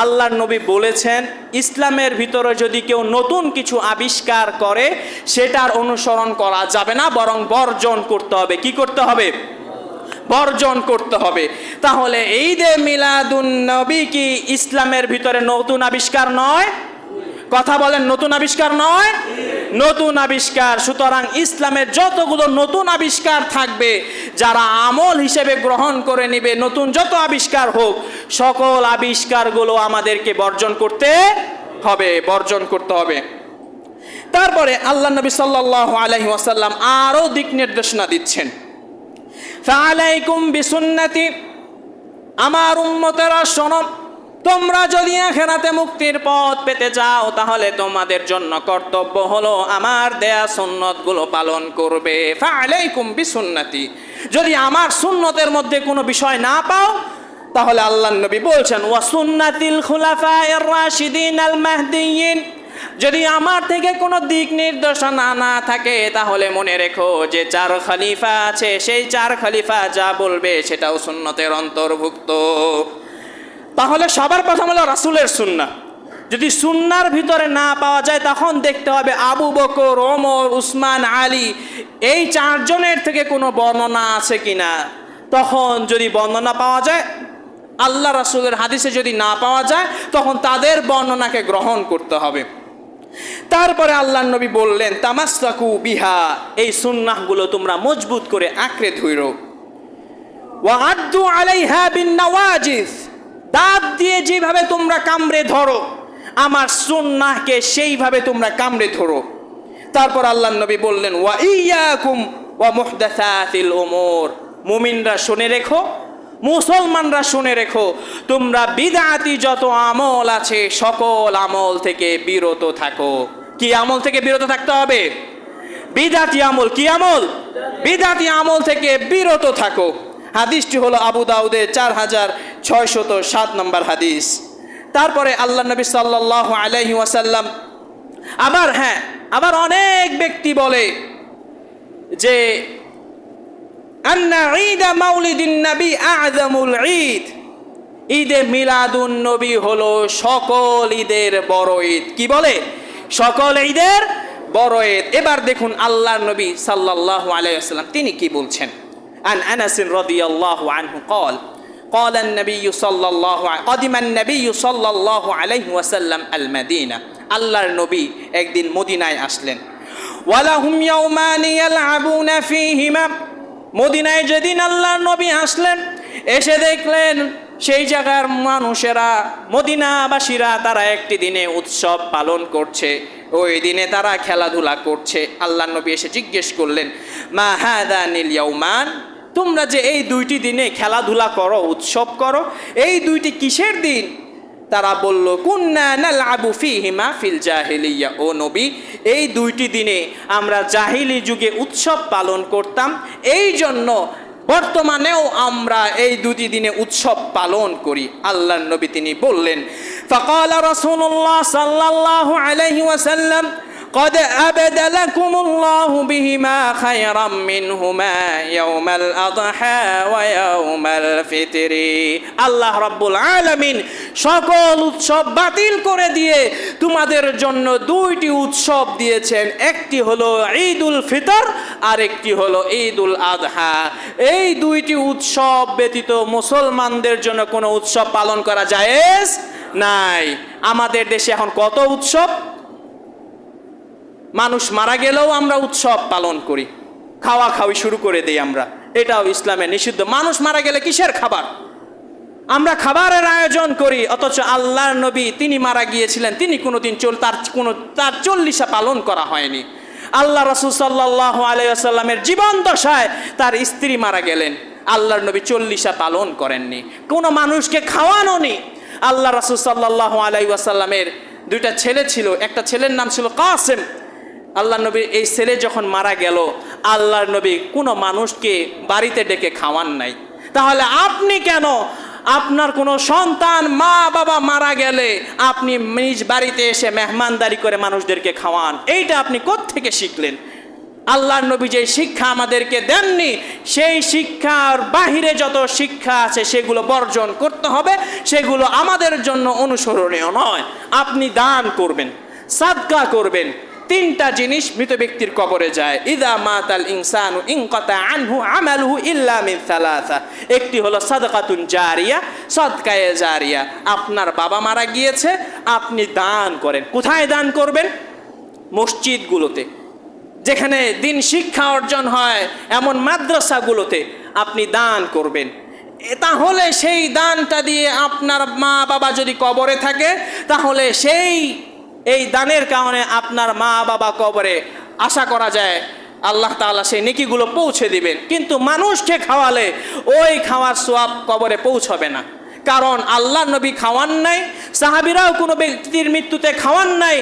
আল্লাহর নবী বলেছেন ইসলামের ভিতরে যদি কেউ নতুন কিছু আবিষ্কার করে সেটার অনুসরণ করা যাবে না, বরং বর্জন করতে হবে। কি করতে হবে? বর্জন করতে হবে। তাহলে ঈদে মিলাদুন নবী কি ইসলামের ভিতরে নতুন আবিষ্কার নয়? কথা বলেন, নতুন আবিষ্কার নয়? নতুন আবিষ্কার। সুতরাং ইসলামের যতগুলো নতুন আবিষ্কার থাকবে, যারা আমল হিসেবে গ্রহণ করে নিবে, নতুন যত আবিষ্কার হোক, সকল আবিষ্কারগুলো আমাদেরকে বর্জন করতে হবে। তারপরে আল্লাহ নবী সাল্লাল্লাহু আলাইহি ওয়াসাল্লাম আরো দিক নির্দেশনা দিচ্ছেন, ফাআলাইকুম বিসুন্নতি, আমার উম্মতেরা শোনো, তোমরা যদি আখিরাতে মুক্তির পথ পেতে চাও তাহলে তোমাদের জন্য কর্তব্য হলো আমার দেয়া সুন্নতগুলো পালন করবে। ফাআলাইকুম বিসুন্নতি, যদি আমার সুন্নতের মধ্যে কোনো বিষয় না পাও তাহলে আল্লাহর নবী বলছেন ওয়া সুন্নাতিল খুলাফায়ে রাশিদিন আল মাহদিয়িন, যদি আমার থেকে কোনো দিক নির্দেশনা না থাকে তাহলে মনে রেখো যে 4 খলিফা আছে, সেই 4 খলিফা যা বলবে সেটাও সুন্নতের অন্তর্ভুক্ত। তাহলে সবার প্রথম হলো রাসূলের সুন্নাহ। যদি সুন্নাহর ভিতরে না পাওয়া যায় তখন দেখতে হবে আবু বকর, ওমর, উসমান, আলী এই 4 জনের থেকে কোনো বর্ণনা আছে কিনা। তখন যদি বর্ণনা পাওয়া যায়, আল্লাহ রাসূলের হাদিসে যদি না পাওয়া যায় তখন তাদের বর্ণনাকে গ্রহণ করতে হবে। তারপরে আল্লাহর নবী বললেন তামাসসাকু বিহা, এই সুন্নাহগুলো তোমরা মজবুত করে আঁকড়ে ধরো। ওয়া আদ্দু আলাইহা বিন নওয়াজিজ, দাঁত দিয়ে যেভাবে তোমরা কামড়ে ধরো আমার সুন্নাহকে সেইভাবে তোমরা কামড়ে ধরো। তারপর আল্লাহর নবী বললেন ওয়া ইয়াকুম ওয়া মুহদাসাতিল উমুর, মুমিনরা শুনে রেখো, মুসলমানরা শুনে রেখো, তোমরা বিদআতি যত আমল আছে সকল আমল থেকে বিরত থাকো। কি আমল থেকে বিরত থাকতে হবে? বিদআতি আমল। কি আমল? বিদআতি আমল থেকে বিরত থাকো। হাদিসটি হলো আবু দাউদের 4607 নম্বর হাদিস। তারপরে আল্লাহ নবী সাল্লাল্লাহু আলাইহি ওয়াসাল্লাম আবার অনেক ব্যক্তি বলে যে আন্না ঈদ মাউলিদিন নবী আযমুল ঈদ, ঈদে মিলাদুন নবী হলো সকল ঈদের বড় ঈদ। কি বলে? সকল ঈদের বড় ঈদ। এবার দেখুন আল্লাহর নবী সাল্লাল্লাহু আলাইহি ওয়াসাল্লাম তিনি কি বলছেন। عن أنس رضي الله عنه قال النبي صلى الله قدم النبي صلى الله عليه وسلم المدينة, আল্লাহর নবী একদিন মদিনায় আসলেন। ওয়ালাহুম ইয়াউমানি ইয়ালআবুনা ফীহিমা, মদিনায় যেদিন আল্লাহর নবী আসলেন এসে দেখলেন সেই জায়গার মানুষেরা, মদিনাবাসীরা তারা একটি দিনে উৎসব পালন করছে, ওই দিনে তারা খেলাধুলা করছে। আল্লাহর নবী এসে জিজ্ঞেস করলেন মা হাদানিল ইয়াউমান, তোমরা যে এই দুইটি দিনে খেলাধুলা করো, উৎসব করো, এই দুইটি কিসের দিন? তারা বলল কুন্না নালআবু ফীহিমা ফিল জাহিলিয়া, ও নবী এই দুইটি দিনে আমরা জাহিলি যুগে উৎসব পালন করতাম, এই জন্য বর্তমানেও আমরা এই দুটি দিনে উৎসব পালন করি। আল্লাহর নবী তিনি বললেন ফাকালা রাসূলুল্লাহ সাল্লাল্লাহু আলাইহি ওয়াসাল্লাম قد أبدلكم الله بهما خيرا منهما يوم الأضحى ويوم الفطر, আল্লাহ রাব্বুল আলামিন সকল উৎসব বাতিল করে দিয়ে তোমাদের জন্য দুইটি উৎসব দিয়েছেন, একটি হলো ঈদুল ফিতর আর একটি হলো ঈদুল আযহা। এই দুইটি উৎসব ব্যতীত মুসলমানদের জন্য কোনো উৎসব পালন করা জায়েজ নাই। আমাদের দেশে এখন কত উৎসব, মানুষ মারা গেলেও আমরা উৎসব পালন করি, খাওয়া খাওয়ি শুরু করে দেই আমরা, এটাও ইসলামে নিষিদ্ধ। মানুষ মারা গেলে কিসের খাবার? আমরা খাবারের আয়োজন করি, অথচ আল্লাহর নবী তিনি মারা গিয়েছিলেন, তিনি কোনোদিন তার 40 পালন করা হয়নি। আল্লাহ রাসূল সাল্লাল্লাহু আলাইহি ওয়াসাল্লামের জীবন দশায় তার স্ত্রী মারা গেলেন, আল্লাহর নবী 40 পালন করেননি, কোনো মানুষকে খাওয়ানো নি। আল্লাহ রাসূল সাল্লাল্লাহু আলাইহি ওয়াসাল্লামের দুইটা ছেলে ছিল, একটা ছেলের নাম ছিল কাসেম। আল্লাহর নবী এই ছেলে যখন মারা গেল আল্লাহর নবী কোনো মানুষকে বাড়িতে ডেকে খাওয়ান নাই। তাহলে আপনি কেন আপনার কোনো সন্তান মা বাবা মারা গেলে আপনি নিজ বাড়িতে এসে মেহমানদারি করে মানুষদেরকে খাওয়ান? এইটা আপনি কোত্থেকে শিখলেন? আল্লাহর নবী যে শিক্ষা আমাদেরকে দেননি সেই শিক্ষার বাহিরে যত শিক্ষা আছে সেগুলো বর্জন করতে হবে, সেগুলো আমাদের জন্য অনুসরণীয় নয়। আপনি দান করবেন, সাদকা করবেন, 3টা জিনিস মৃত ব্যক্তির কবরে যায়। ইদা মাতাল ইনসানু ইনকাতা আনহু আমালুহু ইল্লা মিন সালাসা, একটি হলো সাদকাতুন জারিয়া, সদকায়ে জারিয়া। আপনার বাবা মারা গিয়েছে, আপনি দান করেন। কোথায় দান করবেন? মসজিদগুলোতে, যেখানে দিন শিক্ষা অর্জন হয় এমন মাদ্রাসাগুলোতে আপনি দান করবেন। তাহলে সেই দানটা দিয়ে আপনার মা বাবা যদি কবরে থাকে তাহলে এই দানের কারণে আপনার মা বাবা কবরে আশা করা যায় আল্লাহ তাআলা সেই নেকিগুলো পৌঁছে দিবেন। কিন্তু মানুষকে খাওয়ালে ওই খাওয়ার সওয়াব কবরে পৌঁছবে না, কারণ আল্লাহ নবী খাওয়ান নাই, সাহাবীরাও কোনো ব্যক্তির মৃত্যুতে খাওয়ান নাই।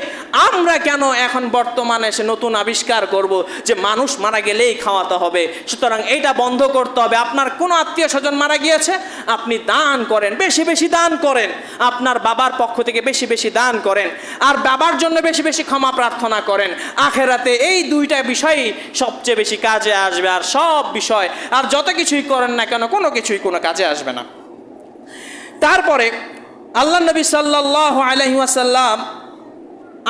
আমরা কেন এখন বর্তমানে সে নতুন আবিষ্কার করব যে মানুষ মারা গেলেই খাওয়াতে হবে? সুতরাং এইটা বন্ধ করতে হবে। আপনার কোনো আত্মীয় স্বজন মারা গিয়েছে, আপনি দান করেন, বেশি বেশি দান করেন, আপনার বাবার পক্ষ থেকে বেশি বেশি দান করেন, আর বাবার জন্য বেশি বেশি ক্ষমা প্রার্থনা করেন। আখেরাতে এই 2টা বিষয়ই সবচেয়ে বেশি কাজে আসবে, আর সব বিষয় আর যত কিছুই করেন না কেন কোনো কিছুই কোনো কাজে আসবে না। তারপরে আল্লাহ নবী সাল্লাল্লাহু আলাইহি ওয়াসাল্লাম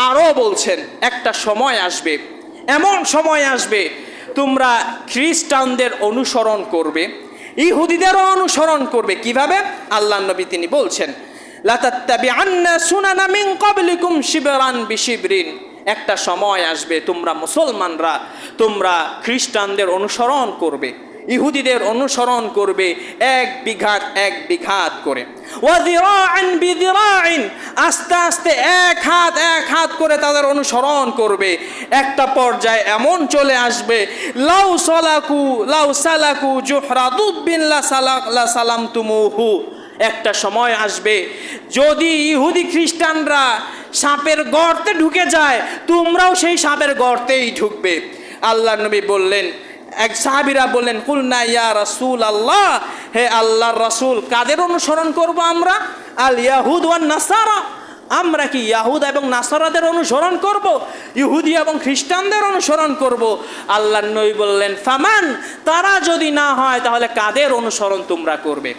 আরও বলছেন একটা সময় আসবে, এমন সময় আসবে তোমরা খ্রিস্টানদের অনুসরণ করবে, ইহুদিদেরও অনুসরণ করবে। কিভাবে? আল্লাহ নবী তিনি বলছেন লা তাত্তাবিআন্না সুনানা মিন ক্বাবলিকুম শিবরান বিশিবরিন, একটা সময় আসবে তোমরা মুসলমানরা তোমরা খ্রিস্টানদের অনুসরণ করবে, ইহুদিদের অনুসরণ করবে এক বিঘাত করে। ওয়াযিরাআন বিযিরাইন, আস্তে আস্তে এক হাত করে তাদের অনুসরণ করবে। একটা পর্যায়ে এমন চলে আসবে লাউ সালাকু জুহরা দুব্বিন লা সালামতুমুহু, একটা সময় আসবে যদি ইহুদি খ্রিস্টানরা সাপের গর্তে ঢুকে যায় তোমরাও সেই সাপের গর্তেই ঢুকবে। আল্লাহর নবী বললেন, এক সাহাবীরা বললেন কুলনা ইয়া রাসূলুল্লাহ, হে আল্লাহর রাসূল কাদের অনুসরণ করব আমরা? আল ইয়াহুদ ওয়ান নাসারা, আমরা কি ইয়াহুদ এবং নাসারাদের অনুসরণ করব, ইহুদি এবং খ্রিস্টানদের অনুসরণ করব? আল্লাহর নবী বললেন ফামান, তারা যদি না হয় তাহলে কাদের অনুসরণ তোমরা করবে?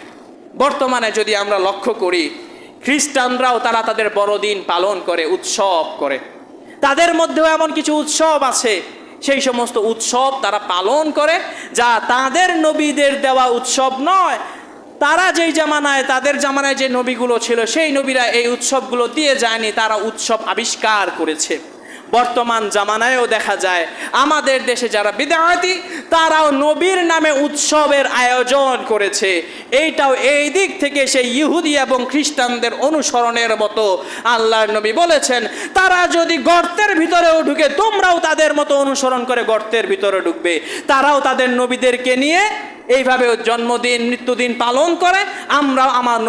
বর্তমানে যদি আমরা লক্ষ্য করি খ্রিস্টানরাও তারা তাদের বড়দিন পালন করে, উৎসব করে, তাদের মধ্যেও এমন কিছু উৎসব আছে সেই সমস্ত উৎসব তারা পালন করে যা তাদের নবীদের দেওয়া উৎসব নয়। তারা যেই জামানায় তাদের জামানায় যে নবীগুলো ছিল সেই নবীরা এই উৎসবগুলো দিয়ে যায়নি, তারা উৎসব আবিষ্কার করেছে। বর্তমান জামানায়ও দেখা যায় আমাদের দেশে যারা বিদআতি তারাও নবীর নামে উৎসবের আয়োজন করেছে। এইটাও এই দিক থেকে সেই ইহুদি এবং খ্রিস্টানদের অনুসরণের মতো। আল্লাহর নবী বলেছেন তারা যদি গর্তের ভিতরেও ঢুকে তোমরাও তাদের মতো অনুসরণ করে গর্তের ভিতরে ঢুকবে। তারাও তাদের নবীদেরকে নিয়ে এইভাবে জন্মদিন মৃত্যুদিন পালন করে, আমরাও আমার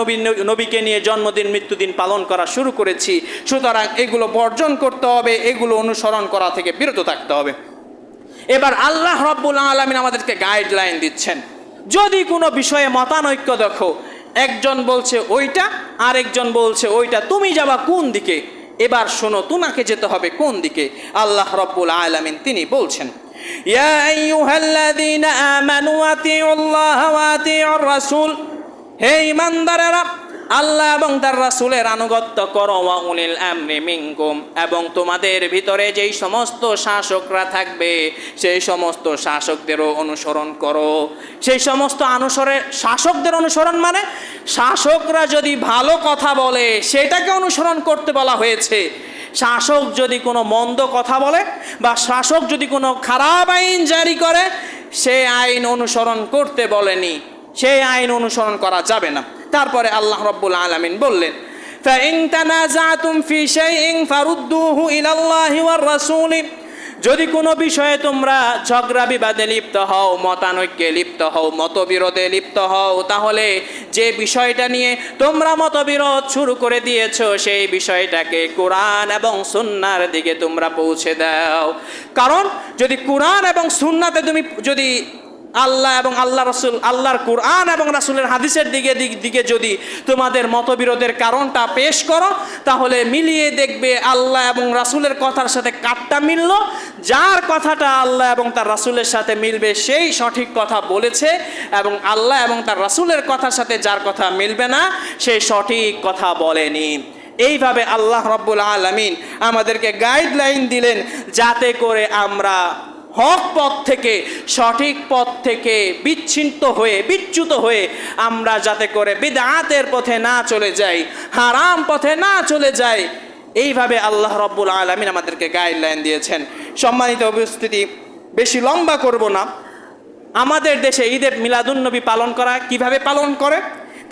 নবীকে নিয়ে জন্মদিন মৃত্যুদিন পালন করা শুরু করেছি। সুতরাং এগুলো বর্জন করতে হবে, এগুলো অনুসরণ করা থেকে বিরত থাকতে হবে। এবার আল্লাহ রাব্বুল আলামিন আমাদেরকে গাইডলাইন দিচ্ছেন, যদি কোনো বিষয়ে মতানৈক্য দেখো, একজন বলছে ওইটা আরেকজন বলছে ওইটা, তুমি যাবা কোন দিকে? এবার শোনো তোমাকে যেতে হবে কোন দিকে। আল্লাহ রাব্বুল আলামিন তিনি বলছেন ইয়া আইয়ুহাল্লাযীনা আমানু আতিউল্লাহ ওয়া আতিউর রাসূল, হে ঈমানদারেরা আল্লাহ এবং তার রাসূলের আনুগত্য করো, ওয়া উলিল আমরি মিনকুম, এবং তোমাদের ভিতরে যেই সমস্ত শাসকরা থাকবে সেই সমস্ত শাসকদেরও অনুসরণ করো। সেই সমস্ত শাসকদের অনুসরণ মানে শাসকরা যদি ভালো কথা বলে সেটাকে অনুসরণ করতে বলা হয়েছে। শাসক যদি কোনো মন্দ কথা বলে বা শাসক যদি কোনো খারাপ আইন জারি করে সেই আইন অনুসরণ করতে বলেনি, সেই আইন অনুসরণ করা যাবে না। তারপরে আল্লাহ রাব্বুল আলামিন বললেন ফাইন তানাযাতুম ফি শাইইন ফারুদ্দুহু ইলাল্লাহি ওয়ার রাসূলি, যদি কোনো বিষয়ে তোমরা ঝগড়া বিবাদে লিপ্ত হও, মতানৈক্যে লিপ্ত হও, মতবিরোধে লিপ্ত হও, তাহলে যে বিষয়টা নিয়ে তোমরা মতবিরোধ শুরু করে দিয়েছো সেই বিষয়টাকে কোরআন এবং সুন্নাহর দিকে তোমরা পৌঁছে দাও। কারণ যদি কোরআন এবং সুন্নাতে তুমি যদি আল্লাহ এবং আল্লাহর কোরআন এবং রাসূলের হাদিসের দিকে যদি তোমাদের মতবিরোধের কারণটা পেশ করো তাহলে মিলিয়ে দেখবে আল্লাহ এবং রাসূলের কথার সাথে কাটটা মিলল। যার কথাটা আল্লাহ এবং তার রাসূলের সাথে মিলবে সেই সঠিক কথা বলেছে, এবং আল্লাহ এবং তার রাসূলের কথার সাথে যার কথা মিলবে না সেই সঠিক কথা বলেনি। এইভাবে আল্লাহ রাব্বুল আলামিন আমাদেরকে গাইডলাইন দিলেন যাতে করে আমরা হক পথ থেকে সঠিক পথ থেকে বিচ্যুত হয়ে আমরা যাতে করে বিদআতের পথে না চলে যাই, হারাম পথে না চলে যাই। এইভাবে আল্লাহ রাব্বুল আলামিন আমাদেরকে গাইডলাইন দিয়েছেন। সম্মানিত উপস্থিতি, বেশি লম্বা করব না। আমাদের দেশে ঈদে মিলাদুন্নবী পালন করা কিভাবে পালন করে?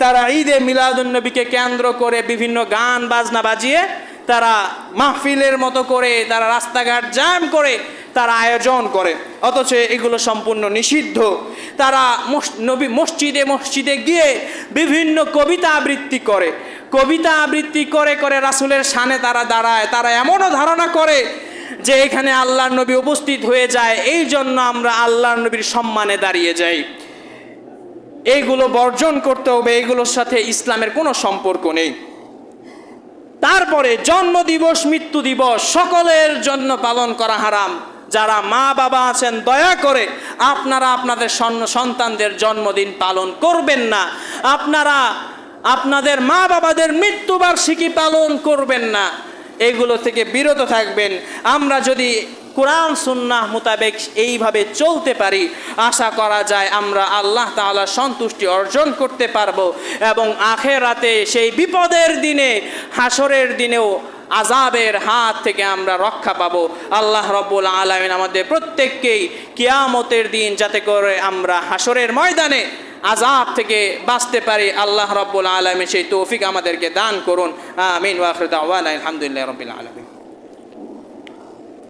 তারা ঈদে মিলাদুন্নবীকে কেন্দ্র করে বিভিন্ন গান বাজনা বাজিয়ে তারা মাহফিলের মতো করে তারা রাস্তাঘাট জ্যাম করে তারা আয়োজন করে, অথচ এগুলো সম্পূর্ণ নিষিদ্ধ। তারা মসজিদে গিয়ে বিভিন্ন কবিতা আবৃত্তি করে রাসূলের শানে তারা দাঁড়ায়। তারা এমনও ধারণা করে যে এখানে আল্লাহর নবী উপস্থিত হয়ে যায়, এই জন্য আমরা আল্লাহর নবীর সম্মানে দাঁড়িয়ে যাই। এইগুলো বর্জন করতে হবে, এইগুলোর সাথে ইসলামের কোনো সম্পর্ক নেই। তারপরে জন্মদিবস মৃত্যু দিবস সকলের জন্য পালন করা হারাম। যারা মা বাবা আছেন দয়া করে আপনারা আপনাদের সন্তানদের জন্মদিন পালন করবেন না, আপনারা আপনাদের মা বাবাদের মৃত্যুবার্ষিকী পালন করবেন না, এগুলো থেকে বিরত থাকবেন। আমরা যদি কোরআন সুন্নাহ মোতাবেক এইভাবে চলতে পারি আশা করা যায় আমরা আল্লাহ তাআলার সন্তুষ্টি অর্জন করতে পারবো, এবং আখিরাতে সেই বিপদের দিনে হাসরের দিনেও আযাবের হাত থেকে আমরা রক্ষা পাবো। আল্লাহ রাব্বুল আলামিন আমাদের প্রত্যেককেই কিয়ামতের দিন যাতে করে আমরা হাসরের ময়দানে আযাব থেকে বাঁচতে পারি, আল্লাহ রাব্বুল আলামিন সেই তৌফিক আমাদেরকে দান করুন। আমিন ওয়া আখিরু দাওয়ানা আলহামদুলিল্লাহি রাব্বিল আলামিন।